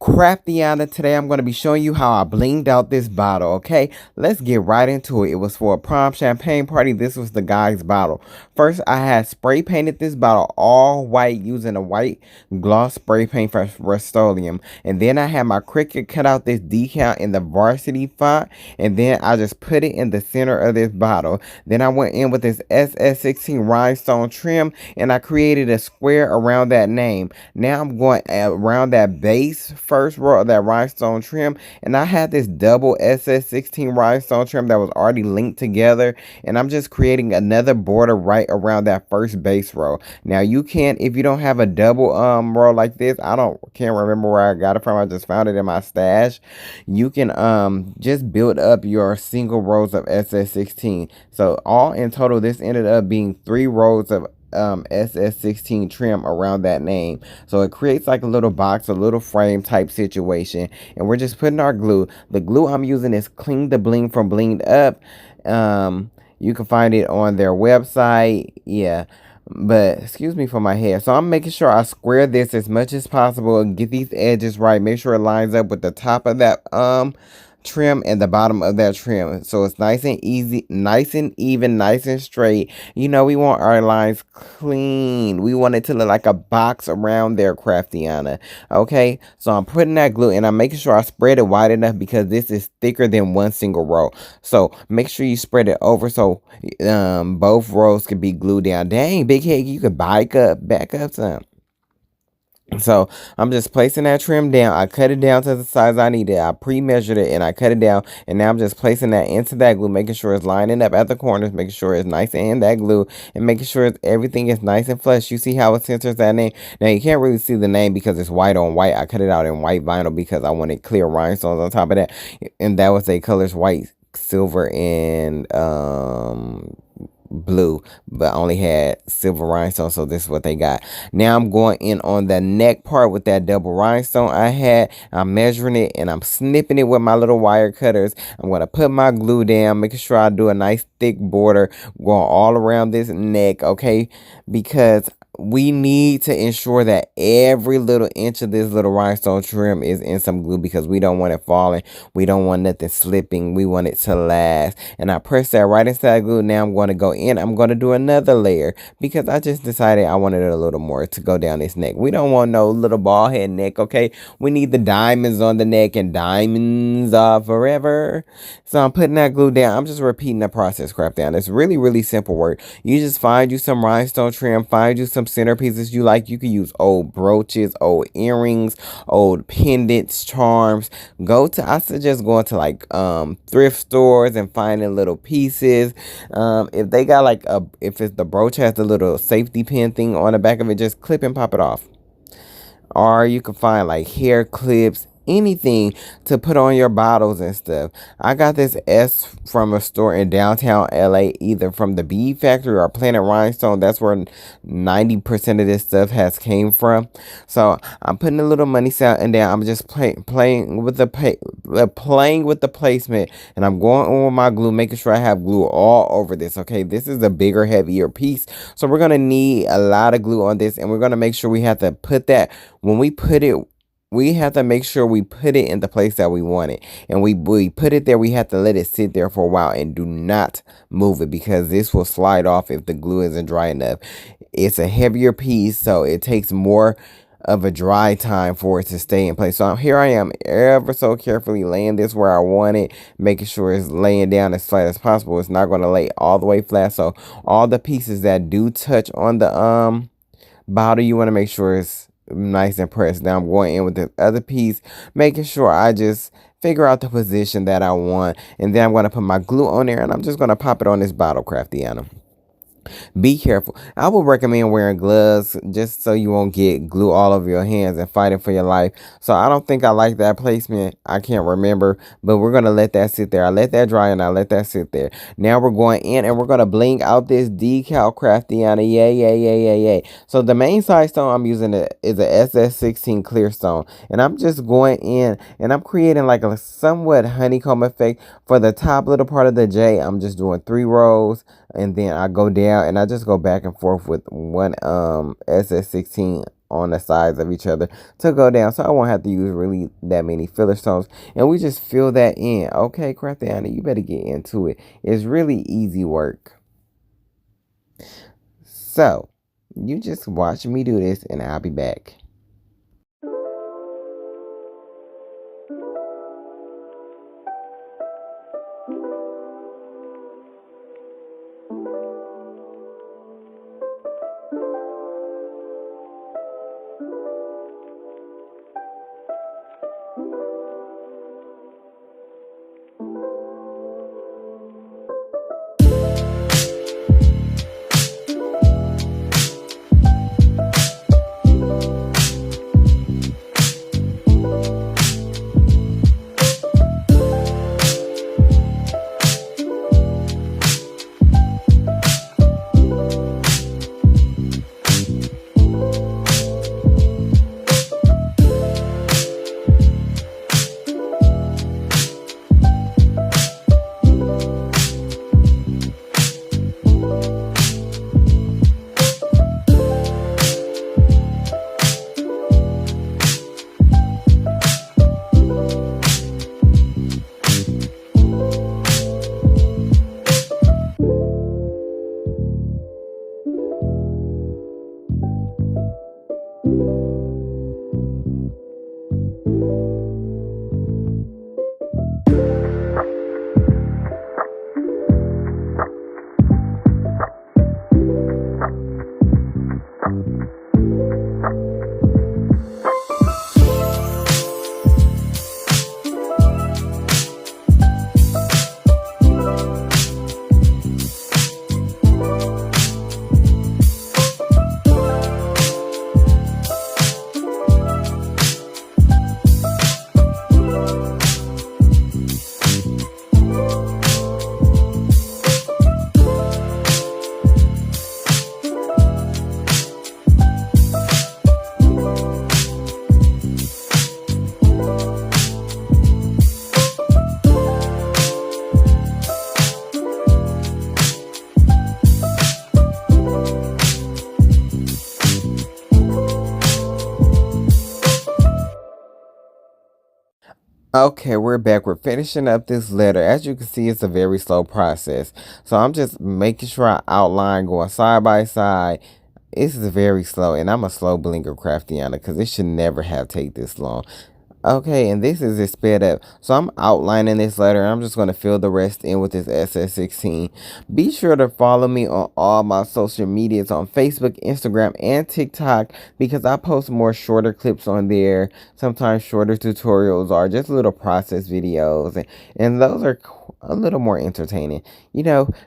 Craftiana. Today I'm going to be showing you how I blinged out this bottle, okay? Let's get right into it. It was for a prom champagne party. This was the guy's bottle. First, I had spray painted this bottle all white using a white gloss spray paint from Rust-Oleum. And then I had my Cricut cut out this decal in the varsity font. And then I just put it in the center of this bottle. Then I went in with this SS16 rhinestone trim and I created a square around that name. Now I'm going around that base first row of that rhinestone trim, and I had this double SS16 rhinestone trim that was already linked together, and I'm just creating another border right around that first base row. Now you can, if you don't have a double row like this, can't remember where I got it from. I just found it in my stash. You can just build up your single rows of SS16. So all in total, this ended up being 3 rows of SS16 trim around that name. So it creates like a little box, a little frame type situation. And we're just putting our glue. The glue I'm using is Cling the Bling from Blinged Up. You can find it on their website. Yeah. But excuse me for my hair. So I'm making sure I square this as much as possible and get these edges right. Make sure it lines up with the top of that trim and the bottom of that trim, so it's nice and easy, nice and even, nice and straight. You know, we want our lines clean. We want it to look like a box around there, Craftiana. Okay, so I'm putting that glue and I'm making sure I spread it wide enough because this is thicker than one single row. So make sure you spread it over so both rows can be glued down. Dang, big head, you could back up some. So I'm just placing that trim down. I cut it down to the size I needed. I pre-measured it and I cut it down. And now I'm just placing that into that glue, making sure it's lining up at the corners, making sure it's nice in that glue, and making sure everything is nice and flush. You see how it centers that name? Now you can't really see the name because it's white on white. I cut it out in white vinyl because I wanted clear rhinestones on top of that. And that was a colors white, silver, and blue, but only had silver rhinestone, so this is what they got. Now I'm going in on the neck part with that double rhinestone I had. I'm measuring it and I'm snipping it with my little wire cutters. I'm going to put my glue down, making sure I do a nice thick border going all around this neck, okay, because we need to ensure that every little inch of this little rhinestone trim is in some glue because we don't want it falling. We don't want nothing slipping. We want it to last. And I press that right inside glue. Now I'm going to go in. I'm going to do another layer because I just decided I wanted a little more to go down this neck. We don't want no little ball head neck, okay? We need the diamonds on the neck, and diamonds are forever. So I'm putting that glue down. I'm just repeating the process, crap down. It's really, really simple work. You just find you some rhinestone trim, find you some centerpieces you like. You can use old brooches, old earrings, old pendants, charms. I suggest going to like thrift stores and finding little pieces. If they got like if it's the brooch has the little safety pin thing on the back of it, just clip and pop it off. Or you can find like hair clips, anything to put on your bottles and stuff. I got this S from a store in downtown LA, either from the Bee Factory or Planet Rhinestone. That's where 90% of this stuff has came from. So I'm putting a little money sound and then I'm just playing with the placement, and I'm going on with my glue, making sure I have glue all over this. Okay, this is a bigger, heavier piece, so we're gonna need a lot of glue on this, and we're gonna make sure we have to put that when we put it. We have to make sure we put it in the place that we want it. And we put it there, we have to let it sit there for a while and do not move it because this will slide off if the glue isn't dry enough. It's a heavier piece, so it takes more of a dry time for it to stay in place. So here I am ever so carefully laying this where I want it, making sure it's laying down as flat as possible. It's not going to lay all the way flat. So all the pieces that do touch on the bottle, you want to make sure it's nice and pressed. Now I'm going in with the other piece, making sure I just figure out the position that I want, and then I'm going to put my glue on there and I'm just going to pop it on this bottle, Craftiana. Be careful. I would recommend wearing gloves just so you won't get glue all over your hands and fighting for your life. So I don't think I like that placement. I can't remember, but we're going to let that sit there. I let that dry and I let that sit there. Now we're going in and we're going to bling out this decal, Craftiana. Yay, yay, yay, yay, yay. So the main side stone I'm using is a SS16 clear stone. And I'm just going in and I'm creating like a somewhat honeycomb effect for the top little part of the J. I'm just doing 3 rows. And then I go down and I just go back and forth with one SS16 on the sides of each other to go down, so I won't have to use really that many filler stones. And we just fill that in. Okay, Craftiana, you better get into it. It's really easy work. So you just watch me do this and I'll be back. Okay, we're back. We're finishing up this letter. As you can see, it's a very slow process. So I'm just making sure I outline going side by side. This is very slow, and I'm a slow blinker Craftiana because it should never have take this long. Okay, and this is it sped up. So I'm outlining this letter. I'm just going to fill the rest in with this SS16. Be sure to follow me on all my social medias on Facebook, Instagram, and TikTok because I post more shorter clips on there, sometimes shorter tutorials or just little process videos. And those are a little more entertaining,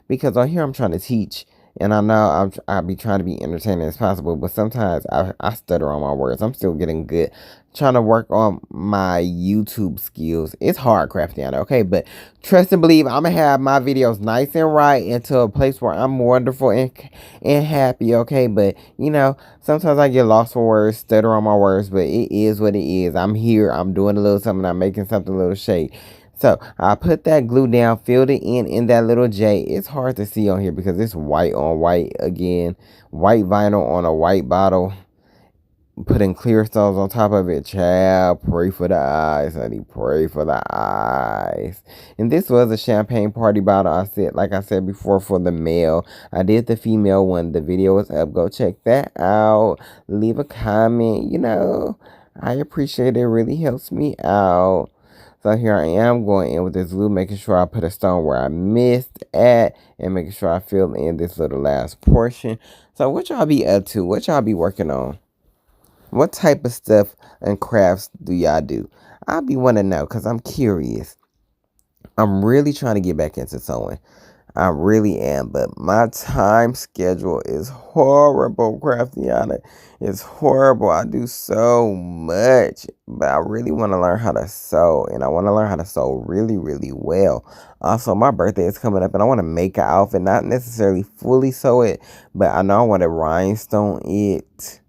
because on here I'm trying to teach. And I know I'll be trying to be entertaining as possible, but sometimes I stutter on my words. I'm still getting good. Trying to work on my YouTube skills. It's hard, Craftiana, okay? But trust and believe, I'm going to have my videos nice and right into a place where I'm wonderful and happy, okay? But, sometimes I get lost for words, stutter on my words, but it is what it is. I'm here. I'm doing a little something. I'm making something a little shade. So I put that glue down, filled it in that little J. It's hard to see on here because it's white on white again. White vinyl on a white bottle. Putting clear stones on top of it. Child, pray for the eyes, honey. Pray for the eyes. And this was a champagne party bottle. Like I said before, for the male. I did the female one. The video is up. Go check that out. Leave a comment. I appreciate it. It really helps me out. So here I am going in with this glue, making sure I put a stone where I missed at, and making sure I fill in this little last portion. So what y'all be up to? What y'all be working on? What type of stuff and crafts do y'all do? I'll be wanting to know because I'm curious. I'm really trying to get back into sewing. I really am, but my time schedule is horrible, Craftiana. It's horrible. I do so much, but I really want to learn how to sew, and I want to learn how to sew really, really well. Also, my birthday is coming up, and I want to make an outfit, not necessarily fully sew it, but I know I want to rhinestone it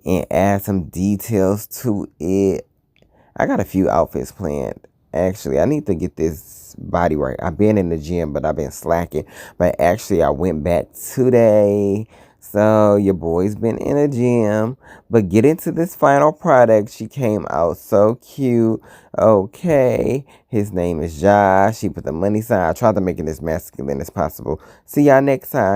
and add some details to it. I got a few outfits planned. Actually, I need to get this body right. I've been in the gym, but I've been slacking. But actually, I went back today. So your boy's been in a gym, but get into this final product. She came out so cute. Okay, his name is Josh. She put the money sign. I tried to make it as masculine as possible. See y'all next time.